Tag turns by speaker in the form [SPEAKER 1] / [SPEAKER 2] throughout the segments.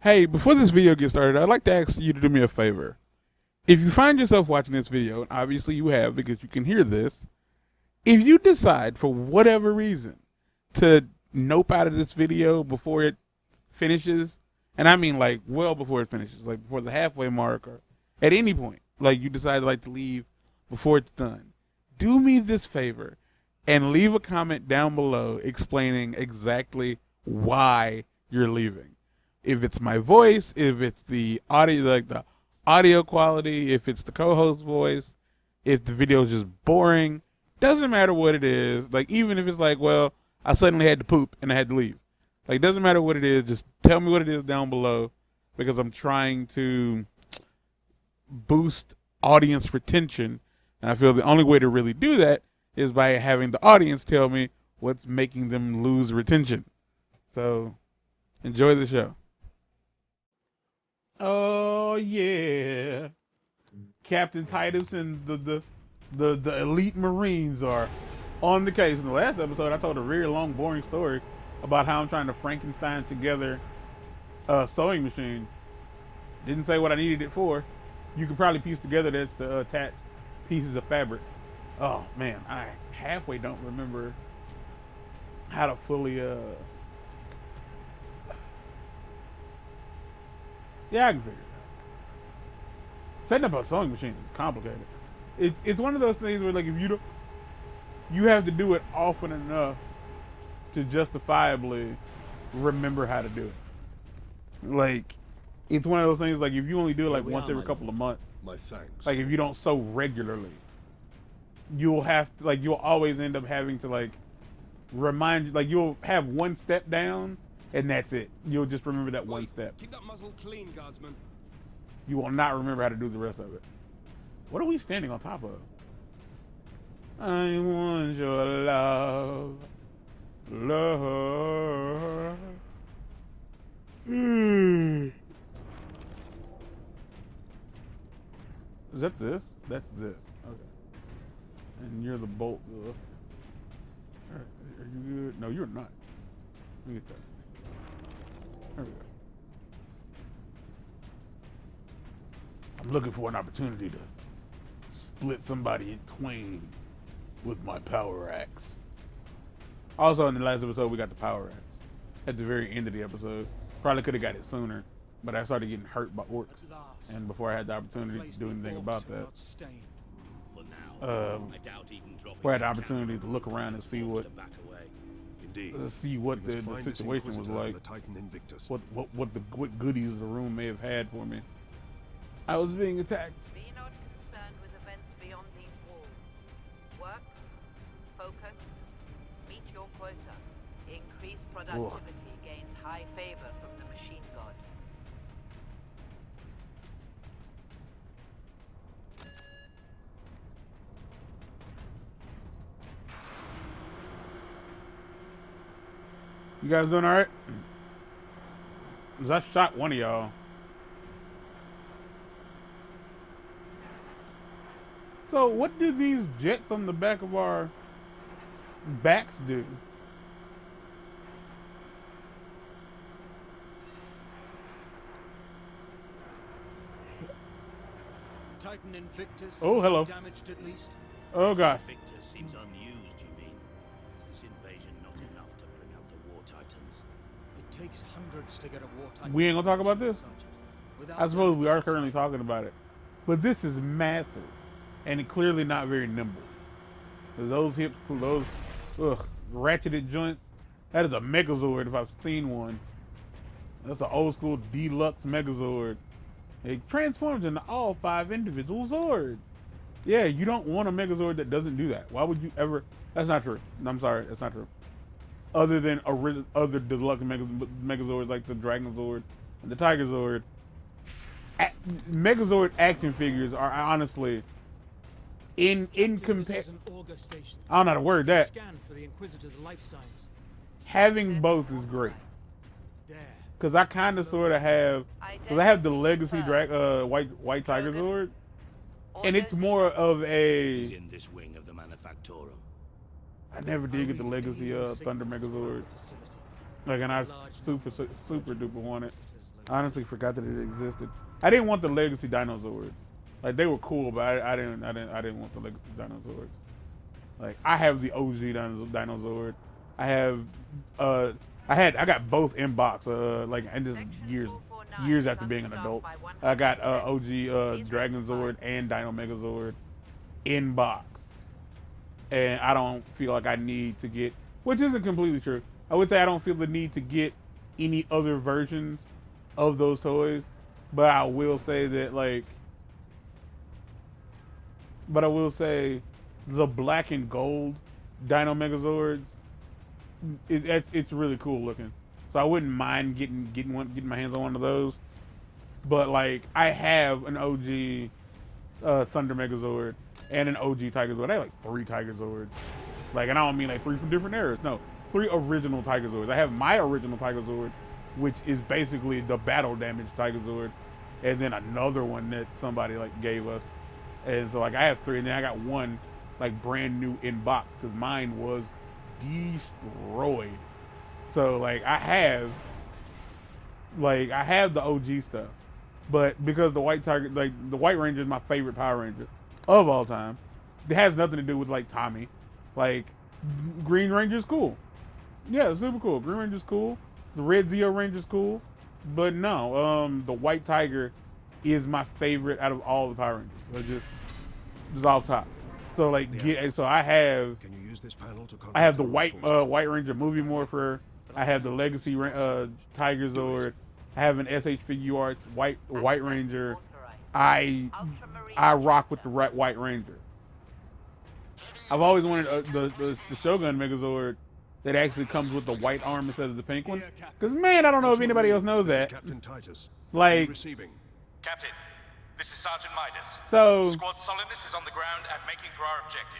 [SPEAKER 1] Hey, before this video gets started, I'd like to ask you to do me a favor. If you find yourself watching this video, and obviously you have because you can hear this, if you decide for whatever reason to nope out of this video before it finishes, and I mean like well before it finishes, like before the halfway mark or at any point, like you decide like to leave before it's done, do me this favor and leave a comment down below explaining exactly why you're leaving. If it's my voice, if it's the audio, like the audio quality, if it's the co-host voice, if the video is just boring, doesn't matter what it is. Like even if it's like, well, I suddenly had to poop and I had to leave. Like doesn't matter what it is, just tell me what it is down below because I'm trying to boost audience retention. And I feel the only way to really do that is by having the audience tell me what's making them lose retention. So enjoy the show. Oh yeah, Captain Titus and the elite Marines are on the case. In the last episode, I told a very long, boring story about how I'm trying to Frankenstein together a sewing machine. Didn't say what I needed it for. You could probably piece together that's to attach pieces of fabric. Oh man, I halfway don't remember how to fully yeah, I can figure it out. Setting up a sewing machine is complicated. It's one of those things where like if you have to do it often enough to justifiably remember how to do it. Like it's one of those things like if you only do it like once every couple of months.
[SPEAKER 2] My thanks.
[SPEAKER 1] Like if you don't sew regularly, you'll have to like you'll always end up having to like remind you, like you'll have one step down and that's it. You'll just remember that one step.
[SPEAKER 2] Keep that muzzle clean, guardsman.
[SPEAKER 1] You will not remember how to do the rest of it. What are we standing on top of? I want your love. Love. Is that this? That's this. Okay. And you're the bolt. Are you good? No, you're not. Let me get that. There we go. I'm looking for an opportunity to split somebody in twain with my power axe. Also, in the last episode, we got the power axe at the very end of the episode. Probably could have got it sooner, but I started getting hurt by orcs, and before I had the opportunity to do anything about that, we had the opportunity to look around and see what the situation was like, what goodies the room may have had for me. I was being attacked.
[SPEAKER 3] Be not concerned with events beyond these walls. Work, focus, meet your quota. Increased productivity gains high favor from the machine god.
[SPEAKER 1] You guys doing all right? 'Cause I shot one of y'all. So what do these jets on the back of our backs do?
[SPEAKER 4] Titan Invictus.
[SPEAKER 1] Oh, hello.
[SPEAKER 4] Damaged at least.
[SPEAKER 1] Oh gosh.
[SPEAKER 5] Invictus seems unused, you mean? Is this invasion not enough to bring out the war titans?
[SPEAKER 4] It takes hundreds to get a war titan.
[SPEAKER 1] We ain't gonna talk about this?
[SPEAKER 4] Sergeant. Without
[SPEAKER 1] I suppose we are
[SPEAKER 4] them,
[SPEAKER 1] currently talking about it. But this is massive. And it clearly not very nimble. Those hips, those ratcheted joints, that is a Megazord if I've seen one. That's an old school deluxe Megazord. It transforms into all 5 individual Zords. Yeah, you don't want a Megazord that doesn't do that. Why would you ever? That's not true. I'm sorry, that's not true. Other than other deluxe Megazords like the Dragon Zord and the Tiger Zord, Megazord action figures are honestly in comparison. I don't know how to word that.
[SPEAKER 4] Scan for the Inquisitor's life signs.
[SPEAKER 1] Having both is great.
[SPEAKER 4] There.
[SPEAKER 1] Cause I kind of sort of have, cause I have the Legacy White Tiger Zord, and it's more of
[SPEAKER 5] He's
[SPEAKER 1] a.
[SPEAKER 5] in this wing of the Manufactorum.
[SPEAKER 1] I never did get the Legacy Thunder Megazord, like, and I super duper want it. I honestly forgot that it existed. I didn't want the Legacy Dinosaurs. Like they were cool, but I didn't want the Legacy Dinosaurs. Like I have the OG Dinosaur. I have I got both in box. Like and this is years after being an adult. I got OG Dragonzord and Dino Megazord in box, and I don't feel like I need to get, which isn't completely true. I would say I don't feel the need to get any other versions of those toys, but I will say that the black and gold Dino Megazords, it's really cool looking. So I wouldn't mind getting my hands on one of those. But like I have an OG Thunder Megazord and an OG Tiger Zord. I have like 3 Tiger Zords. Like, and I don't mean like 3 from different eras. No, 3 original Tiger Zords. I have my original Tiger Zord, which is basically the battle damage Tiger Zord, and then another one that somebody like gave us. And so like I have 3, and then I got one like brand new in box because mine was destroyed. So like I have the OG stuff, but because the White Tiger, like the White Ranger is my favorite Power Ranger of all time. It has nothing to do with like Tommy. Like Green Ranger's cool. Yeah, super cool. Green Ranger's cool. The Red Zeo Ranger's cool. But no, the White Tiger is my favorite out of all the Power Rangers. Like just off top. So like I have
[SPEAKER 2] Can you use this panel to
[SPEAKER 1] I have the White Ranger movie morpher. I have the Legacy Tiger Zord. I have an SH Figure Arts White Ranger. I rock with the White Ranger. I've always wanted the Shogun Megazord that actually comes with the white arm instead of the pink one. Because man, I don't know if anybody else knows that.
[SPEAKER 2] Captain Titus.
[SPEAKER 1] Like,
[SPEAKER 2] Receiving.
[SPEAKER 6] Captain, this is Sergeant Midas.
[SPEAKER 1] so
[SPEAKER 6] Squad Solidus is on the ground and making for our objective.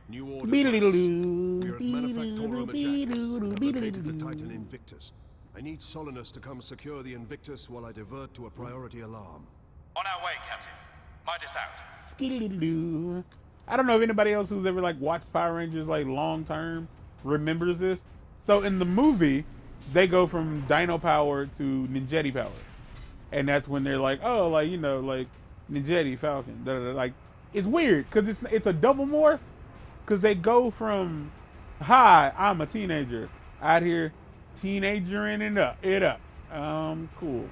[SPEAKER 2] New orders. We're at Manufactorum Ajax. Have located the Titan Invictus. I need Solinus to come secure the Invictus while I divert to a priority alarm.
[SPEAKER 6] On our way, Captain. Midas out.
[SPEAKER 1] I don't know if anybody else who's ever like watched Power Rangers like long term remembers this. So in the movie, they go from Dino power to Ninjetti power, and that's when they're like, oh, like you know, like Ninjetti Falcon. Like it's weird because it's a double morph because they go from hi, I'm a teenager out here, teenager in it up, cool,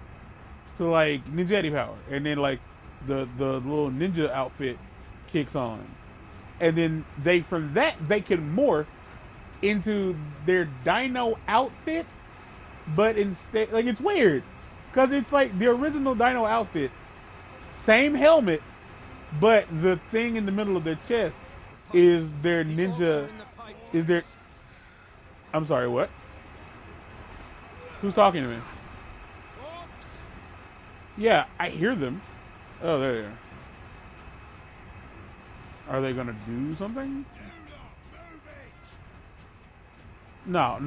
[SPEAKER 1] to like Ninjetti power, and then like the little ninja outfit kicks on. And then from that they can morph into their dino outfits, but instead, like it's weird, because it's like the original dino outfit, same helmet, but the thing in the middle of their chest is their ninja, I'm sorry, what? Who's talking to me? Yeah, I hear them. Oh, there they are. Are they gonna do something? No to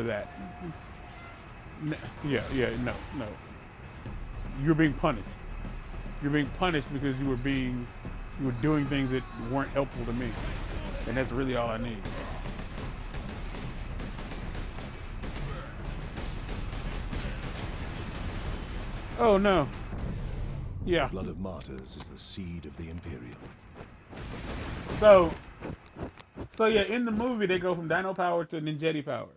[SPEAKER 1] that. No. You're being punished. You're being punished because you were doing things that weren't helpful to me, and that's really all I need. Oh no. Yeah.
[SPEAKER 2] Blood of martyrs is the seed of the Imperium.
[SPEAKER 1] So yeah, in the movie they go from Dino power to Ninjetti power,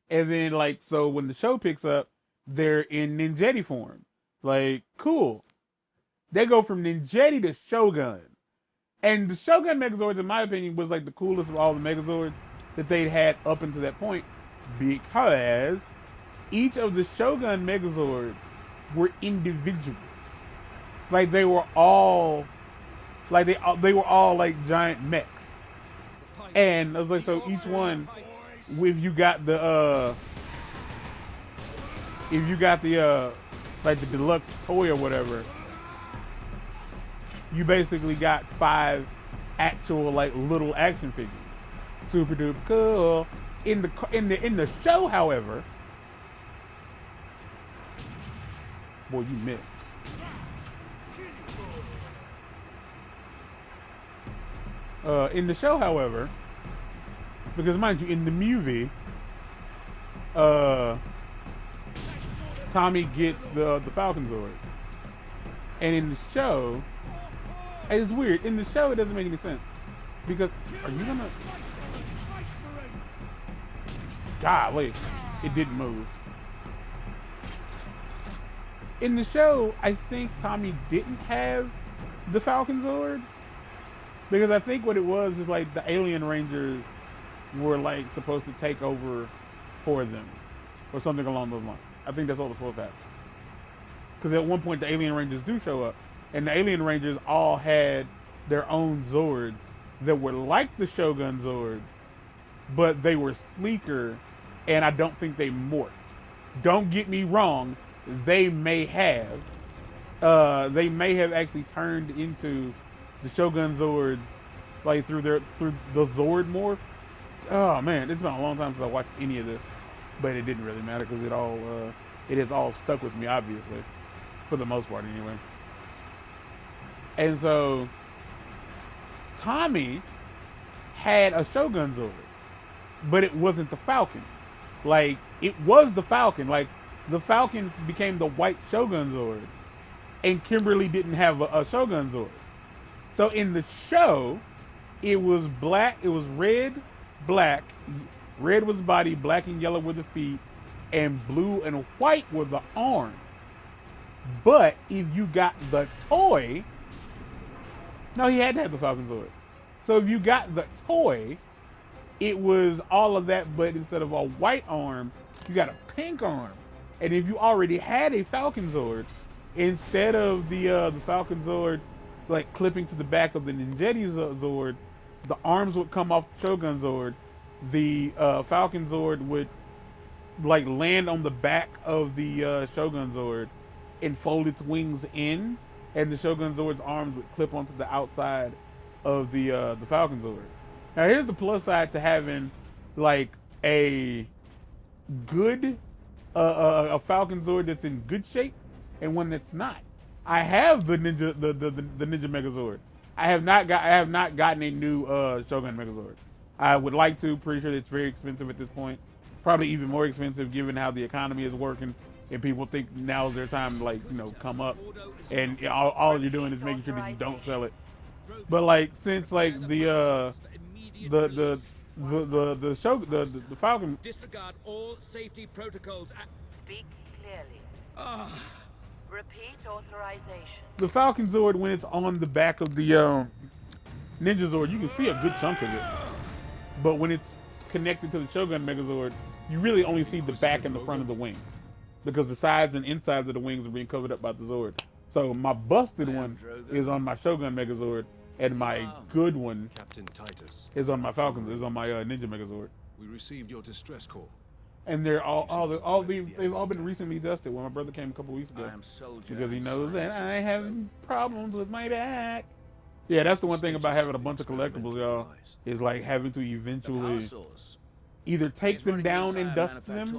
[SPEAKER 1] and then like so when the show picks up, they're in Ninjetti form. Like cool. They go from Ninjetti to Shogun, and the Shogun Megazords, in my opinion, was like the coolest of all the Megazords that they'd had up until that point, because each of the Shogun Megazords were individual. Like they were all like they were all like giant mechs, and I was like, so each one, if you got the like the deluxe toy or whatever, you basically got 5 actual like little action figures. Super duper cool. In the show, however, boy, you missed. In the show, however, because mind you, in the movie, Tommy gets the Falcon Zord. And in the show, it's weird. In the show, it doesn't make any sense. Because, are you gonna... Golly, it didn't move. In the show, I think Tommy didn't have the Falcon Zord. Because I think what it was is like the Alien Rangers were like supposed to take over for them. Or something along those lines. I think that's what was supposed to happen. Because at one point the Alien Rangers do show up. And the Alien Rangers all had their own Zords that were like the Shogun Zords, but they were sleeker, and I don't think they morphed. Don't get me wrong, they may have. They may have actually turned into the Shogun Zords, like through the Zord morph. Oh man, it's been a long time since I watched any of this, but it didn't really matter because it has all stuck with me, obviously, for the most part anyway. And so Tommy had a Shogun Zord, but it wasn't the Falcon. Like, it was the Falcon. Like, the Falcon became the white Shogun Zord, and Kimberly didn't have a Shogun Zord. So in the show, it was black, it was red, black. Red was the body, black and yellow were the feet, and blue and white were the arms. But if you got the toy, no, he had to have the Falcon Zord. So if you got the toy, it was all of that, but instead of a white arm, you got a pink arm. And if you already had a Falcon Zord, instead of the Falcon Zord like clipping to the back of the Ninjetti Zord, the arms would come off the Shogun Zord. The Falcon Zord would like land on the back of the Shogun Zord and fold its wings in, and the Shogun Zord's arms would clip onto the outside of the Falcon Zord. Now here's the plus side to having like a good a Falcon Zord that's in good shape and one that's not. I have the Ninja Megazord. I have not gotten a new Shogun Megazord. I would like to. Pretty sure it's very expensive at this point. Probably even more expensive given how the economy is working, and people think now's their time to, like, you know, come up, and all you're doing is making sure that you don't sell it. But like, since like the Falcon,
[SPEAKER 5] Disregard all safety protocols.
[SPEAKER 3] Speak clearly. Repeat authorization.
[SPEAKER 1] the Falcon Zord, when it's on the back of the Ninja Zord, you can see a good chunk of it. But when it's connected to the Shogun Megazord, you really only see the back and the front of the wings, because the sides and insides of the wings are being covered up by the Zord. So my busted one is on my Shogun Megazord, and my good one
[SPEAKER 2] Captain Titus.
[SPEAKER 1] is on my Falcon. Is on my Ninja Megazord.
[SPEAKER 2] We received your distress call.
[SPEAKER 1] And they've all been recently dusted. When my brother came a couple weeks ago, because he knows that I have problems with my back. Yeah, that's the one thing about having a bunch of collectibles, y'all, is like having to eventually either take them down and dust them,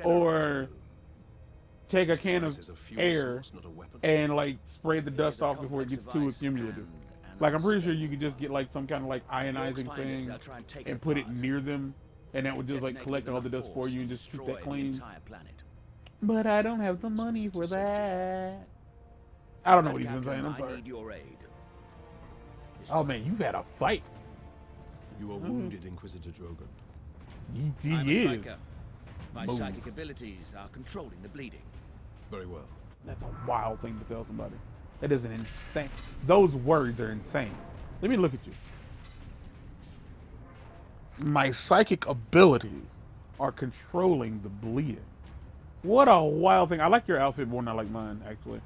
[SPEAKER 1] or take a can of air and like spray the dust off before it gets too accumulative. Like, I'm pretty sure you could just get like some kind of like ionizing thing and put it near them, and that would just like collect all the dust for you and just keep that clean. But I don't have the money for that. I don't know what he's been saying. I'm sorry. Oh man, you've had a fight.
[SPEAKER 2] You are wounded, Inquisitor Drogon.
[SPEAKER 1] He
[SPEAKER 5] I'm a
[SPEAKER 1] is.
[SPEAKER 5] psyker. My
[SPEAKER 1] Move.
[SPEAKER 5] psychic abilities are controlling the bleeding.
[SPEAKER 2] Very well.
[SPEAKER 1] That's a wild thing to tell somebody. That is an insane. Those words are insane. Let me look at you. My psychic abilities are controlling the bleeding. What a wild thing. I like your outfit more than I like mine, actually.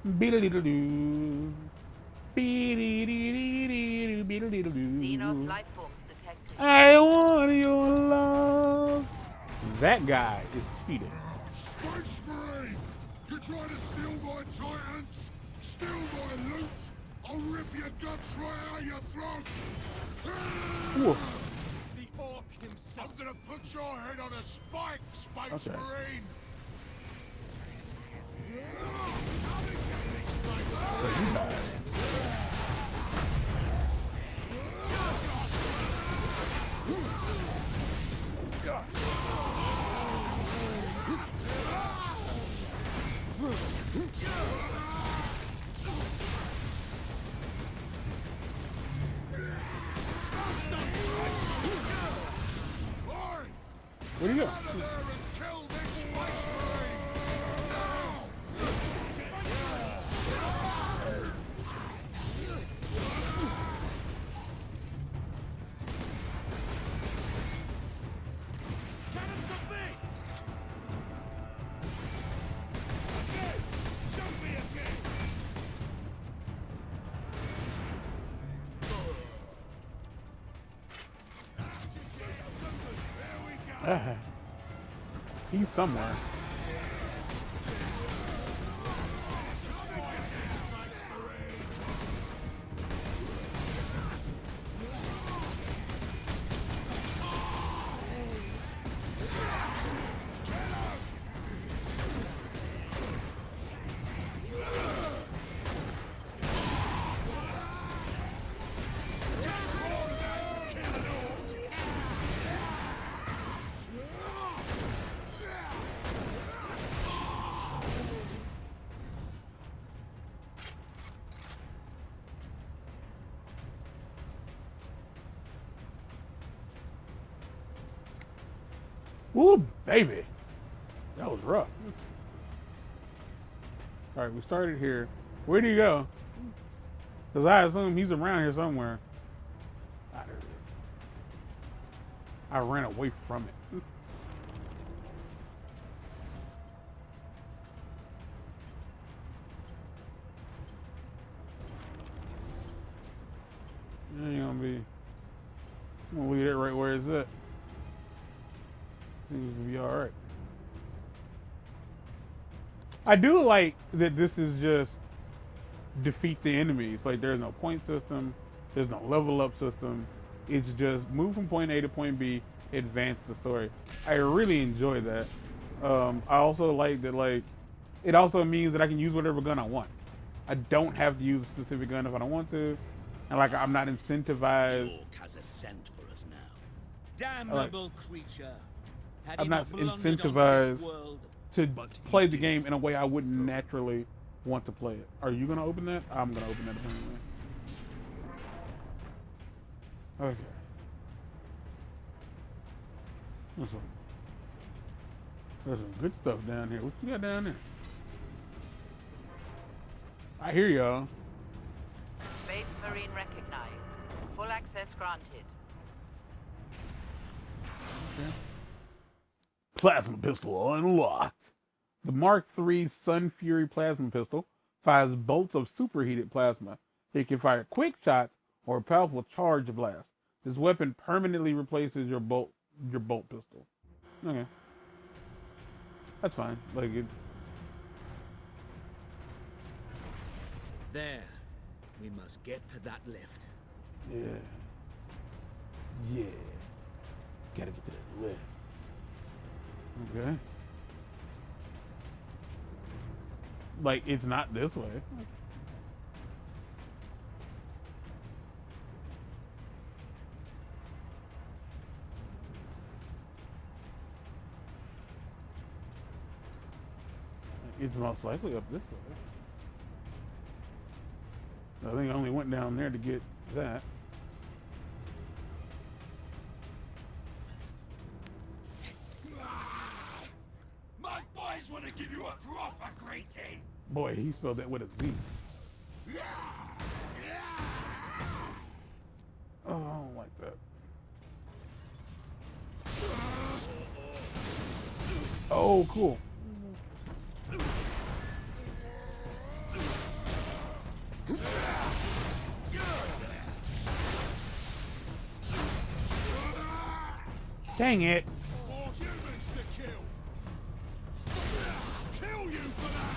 [SPEAKER 1] Beedle-deedle-doo. Beedle-deedle-doo. Beedle-deedle-doo.
[SPEAKER 3] Xenos life forms detected.
[SPEAKER 1] I want your love. That guy is cheating.
[SPEAKER 2] Space Marine! You trying to steal my Titans? Steal my loot? I'll rip your guts right out your throat!
[SPEAKER 1] Ooh.
[SPEAKER 4] The orc himself.
[SPEAKER 2] I'm gonna put your head on a spike, Space
[SPEAKER 1] Okay.
[SPEAKER 2] Marine!
[SPEAKER 1] So you died. Where'd he go?
[SPEAKER 4] Cannons of bits! Again! Show me again! There we go!
[SPEAKER 1] He's somewhere. Ooh, baby. That was rough. All right, we started here. Where'd he go? Because I assume he's around here somewhere. I ran away from it. Ain't gonna be. I'm gonna leave it right where it's at. Seems to be all right. I do like that this is just defeat the enemies. Like there's no point system, there's no level up system. It's just move from point A to point B, advance the story. I really enjoy that. I also like that it also means that I can use whatever gun I want. I don't have to use a specific gun if I don't want to. And I'm not incentivized.
[SPEAKER 5] York has a scent for us now.
[SPEAKER 7] Damnable creature. Had
[SPEAKER 1] I'm
[SPEAKER 7] he
[SPEAKER 1] not
[SPEAKER 7] blundered onto this
[SPEAKER 1] incentivized
[SPEAKER 7] world,
[SPEAKER 1] to play the game in a way I wouldn't naturally want to play it. Are you gonna open that? I'm gonna open that apparently. Okay. There's some good stuff down here. What you got down there? I hear y'all.
[SPEAKER 3] Space Marine recognized. Full access granted.
[SPEAKER 1] Okay. Plasma pistol unlocked. The Mark III Sun Fury plasma pistol fires bolts of superheated plasma. It can fire quick shots or a powerful charge blast. This weapon permanently replaces your bolt pistol. Okay. That's fine.
[SPEAKER 7] there. We must get to that lift.
[SPEAKER 1] Yeah. Yeah. Gotta get to that lift. Okay. It's not this way. It's most likely up this way. I think I only went down there to get that.
[SPEAKER 4] My boys want to give you a proper greeting.
[SPEAKER 1] Boy, he spelled that with a Z. Oh, I don't like that. Oh, cool. Dang it.
[SPEAKER 4] More humans to kill. Kill you for that.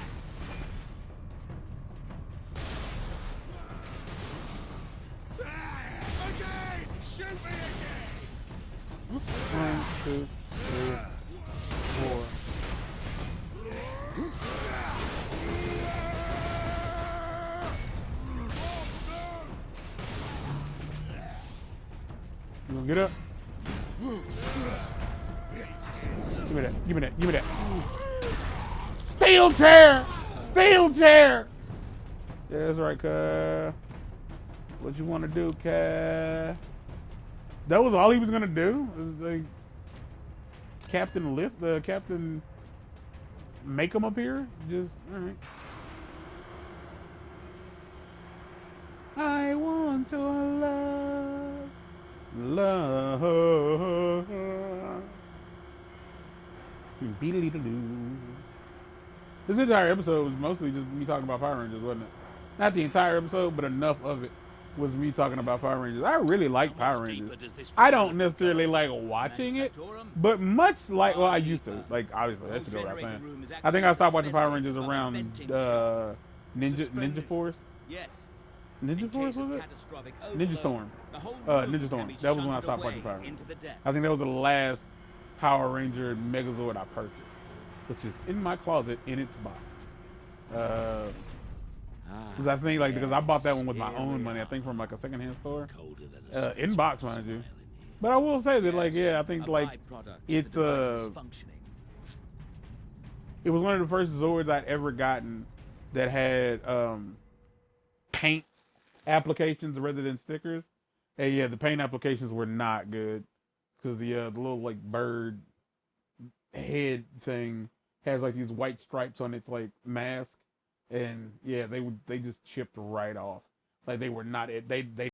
[SPEAKER 4] Again! Shoot me again!
[SPEAKER 1] 1, 2, 3, 4. You gonna get up? Give me that. Give me that. Give me that. Steel chair! Steel chair! Yeah, that's right, cuz. What you want to do, cuz? That was all he was gonna do? Captain Lift, the Captain make them appear? Just, all right. I want your love. Beedly-doo. This entire episode was mostly just me talking about Power Rangers, wasn't it? Not the entire episode, but enough of it was me talking about Power Rangers. I really like Power Rangers. I don't necessarily like watching it, but much like, well, I used to. Like, obviously, that should go without saying. I think I stopped watching Power Rangers around Ninja Force.
[SPEAKER 7] Yes.
[SPEAKER 1] Ninja Force, was it? Ninja Storm. Ninja Storm. That was when I stopped watching Power Rangers. I think that was the last Power Ranger Megazord I purchased, which is in my closet in its box. Because I think, like, because I bought that one with my own money, I think from like a secondhand store, in box, mind you. But I will say that, like, yeah, I think like it's it was one of the first Zords I'd ever gotten that had paint applications rather than stickers. And yeah, the paint applications were not good because the little like bird head thing has like these white stripes on its like mask, and yeah, they just chipped right off. Like they were not they